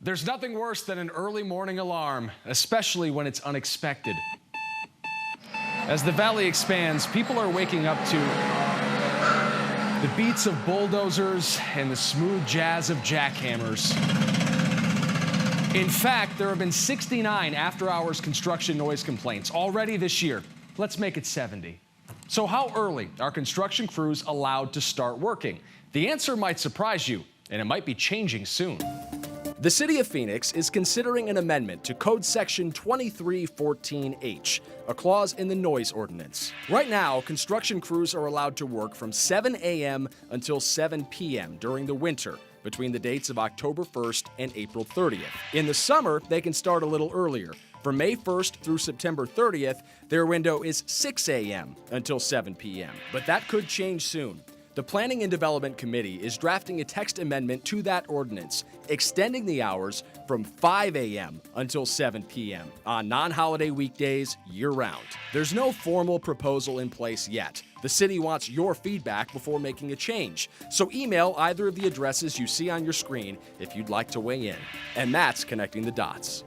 There's nothing worse than an early morning alarm, especially when it's unexpected. As the valley expands, people are waking up to the beats of bulldozers and the smooth jazz of jackhammers. In fact, there have been 69 after-hours construction noise complaints already this year. Let's make it 70. So how early are construction crews allowed to start working? The answer might surprise you, and it might be changing soon. The City of Phoenix is considering an amendment to Code Section 2314H, a clause in the noise ordinance. Right now, construction crews are allowed to work from 7 a.m. until 7 p.m. during the winter, between the dates of October 1st and April 30th. In the summer, they can start a little earlier. From May 1st through September 30th, their window is 6 a.m. until 7 p.m. But that could change soon. The Planning and Development Committee is drafting a text amendment to that ordinance, extending the hours from 5 a.m. until 7 p.m. on non-holiday weekdays year-round. There's no formal proposal in place yet. The city wants your feedback before making a change, so email either of the addresses you see on your screen if you'd like to weigh in. And that's Connecting the Dots.